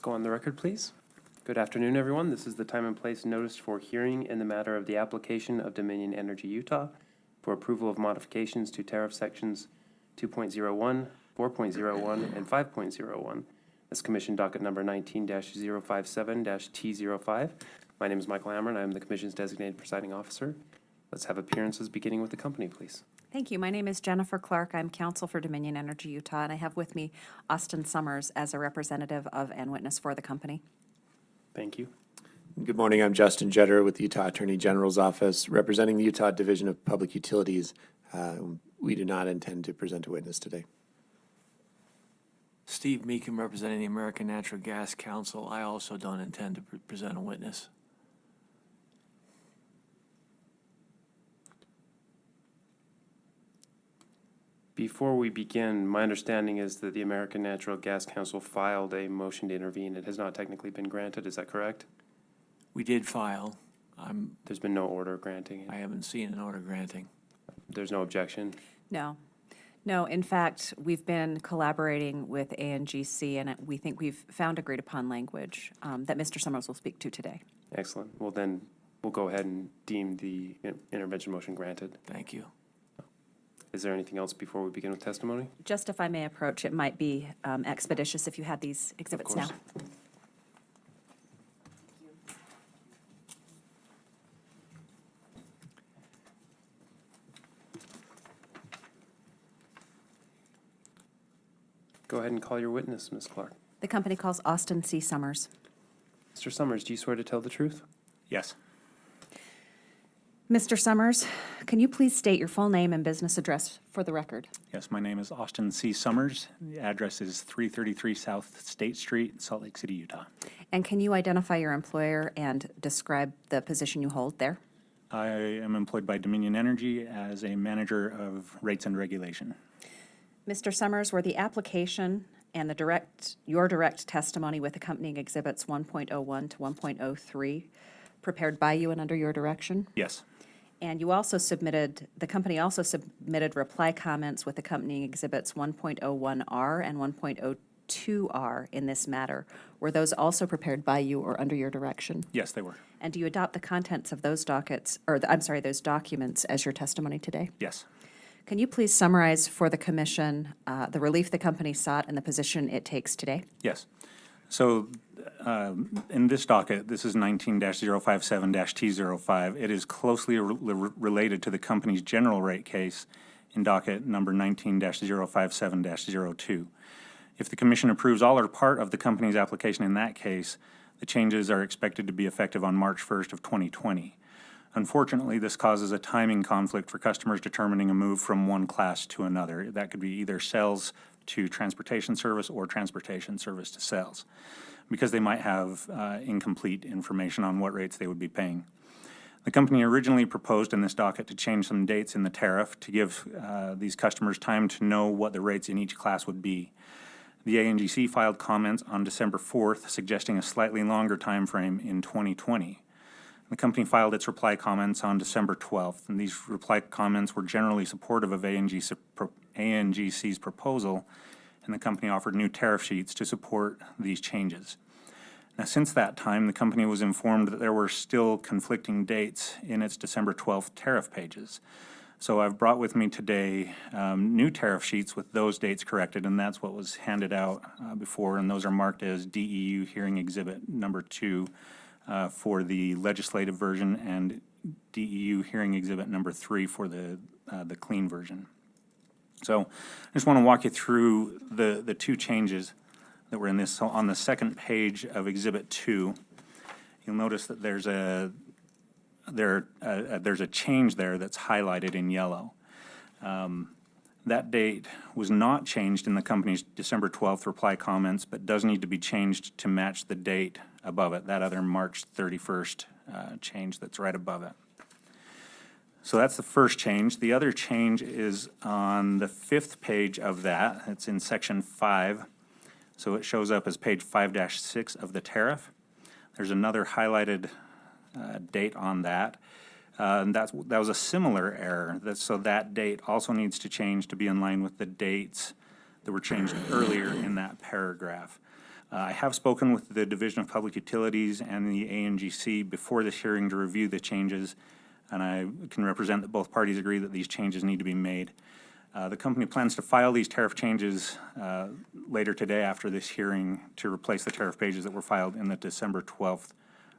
Go on the record, please. Good afternoon, everyone. This is the time and place noticed for hearing in the matter of the application of Dominion Energy Utah for approval of modifications to tariff sections 2.01, 4.01, and 5.01. This commission docket number 19-057-T05. My name is Michael Hammer, and I am the commission's designated presiding officer. Let's have appearances beginning with the company, please. Thank you. My name is Jennifer Clark. I'm counsel for Dominion Energy Utah, and I have with me Austin Summers as a representative of and witness for the company. Thank you. Good morning. I'm Justin Jetter with the Utah Attorney General's Office, representing the Utah Division of Public Utilities. We do not intend to present a witness today. Steve Meekum, representing the American Natural Gas Council. I also don't intend to present a witness. Before we begin, my understanding is that the American Natural Gas Council filed a motion to intervene. It has not technically been granted. Is that correct? We did file. There's been no order granting it. I haven't seen an order granting. There's no objection. No. In fact, we've been collaborating with ANGC, and we think we've found agreed upon language that Mr. Summers will speak to today. Excellent. Well, then we'll go ahead and deem the intervention motion granted. Thank you. Is there anything else before we begin with testimony? Just if I may approach, it might be expeditious if you had these exhibits now. Go ahead and call your witness, Ms. Clark. The company calls Austin C. Summers. Mr. Summers, do you swear to tell the truth? Yes. Mr. Summers, can you please state your full name and business address for the record? Yes, my name is Austin C. Summers. The address is 333 South State Street, Salt Lake City, Utah. And can you identify your employer and describe the position you hold there? I am employed by Dominion Energy as a manager of rates and regulation. Mr. Summers, were the application and your direct testimony with accompanying exhibits 1.01 to 1.03 prepared by you and under your direction? Yes. And the company also submitted reply comments with accompanying exhibits 1.01R and 1.02R in this matter. Were those also prepared by you or under your direction? Yes, they were. And do you adopt the contents of those documents as your testimony today? Yes. Can you please summarize for the commission the relief the company sought and the position it takes today? Yes. So in this docket, this is 19-057-T05. It is closely related to the company's general rate case in docket number 19-057-02. If the commission approves all or part of the company's application in that case, the changes are expected to be effective on March 1st of 2020. Unfortunately, this causes a timing conflict for customers determining a move from one class to another. That could be either sales to transportation service or transportation service to sales, because they might have incomplete information on what rates they would be paying. The company originally proposed in this docket to change some dates in the tariff to give these customers time to know what the rates in each class would be. The ANGC filed comments on December 4th, suggesting a slightly longer time frame in 2020. The company filed its reply comments on December 12th, and these reply comments were generally supportive of ANGC's proposal, and the company offered new tariff sheets to support these changes. Now, since that time, the company was informed that there were still conflicting dates in its December 12th tariff pages. So I've brought with me today new tariff sheets with those dates corrected, and that's what was handed out before, and those are marked as DEU Hearing Exhibit number 2 for the legislative version and DEU Hearing Exhibit number 3 for the clean version. So I just want to walk you through the two changes that were in this. So on the second page of Exhibit 2, you'll notice that there's a change there that's highlighted in yellow. That date was not changed in the company's December 12th reply comments, but does need to be changed to match the date above it, that other March 31st change that's right above it. So that's the first change. The other change is on the fifth page of that. It's in section 5. So it shows up as page 5-6 of the tariff. There's another highlighted date on that. And that was a similar error. So that date also needs to change to be in line with the dates that were changed earlier in that paragraph. I have spoken with the Division of Public Utilities and the ANGC before this hearing to review the changes, and I can represent that both parties agree that these changes need to be made. The company plans to file these tariff changes later today after this hearing to replace the tariff pages that were filed in the December 12th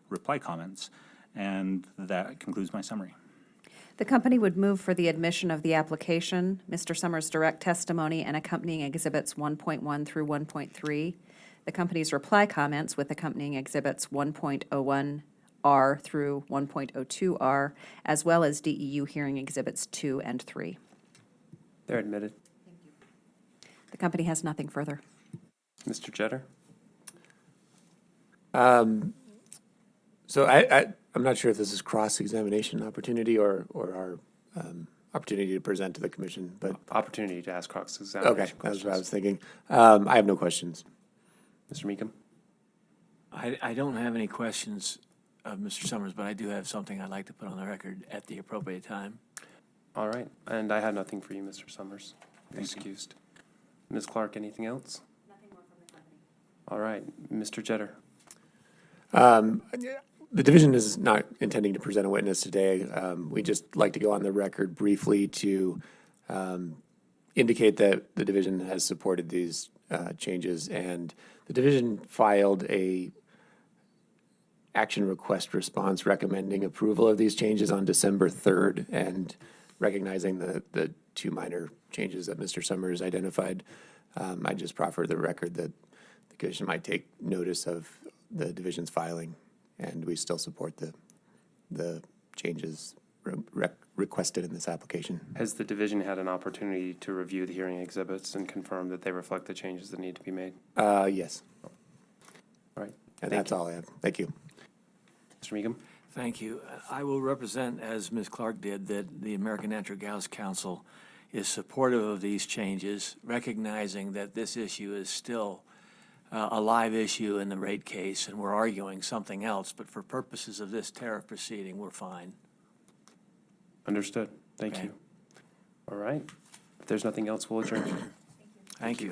reply comments. And that concludes my summary. The company would move for the admission of the application, Mr. Summers' direct testimony, and accompanying exhibits 1.1 through 1.3, the company's reply comments with accompanying exhibits 1.01R through 1.02R, as well as DEU hearing exhibits 2 and 3. They're admitted. The company has nothing further. Mr. Jeter? So I'm not sure if this is cross-examination opportunity or our opportunity to present to the commission, but, Opportunity to ask cross-examination okay, that's what I questions. was thinking. I have no questions. Mr. Meekum? I don't have any questions of Mr. Summers, but I do have something I'd like to put on the record at the appropriate time. All right, and I had nothing for you, Mr. Summers. You're excused. Ms. Clark, anything else? Nothing more from the company. All right, Mr. Jeter? The division is not intending to present a witness today. We just like to go on the record briefly to indicate that the division has supported these changes, and the division filed a action request response recommending approval of these changes on December 3rd, and recognizing the two minor changes that Mr. Summers identified, I just proffer the record that the commission might take notice of the division's filing, and we still support the changes requested in this application. Has the division had an opportunity to review the hearing exhibits and confirm that they reflect the changes that need to be made? Yes, All right. and Thank that's you. all I have. Thank you. Mr. Meekum? Thank you. I will represent, as Ms. Clark did, that the American Natural Gas Council is supportive of these changes, recognizing that this issue is still a live issue in the rate case, and we're arguing something else, but for purposes of this tariff proceeding, we're fine. Understood. Thank Okay. you. All right. If there's nothing else, we'll adjourn. Thank you.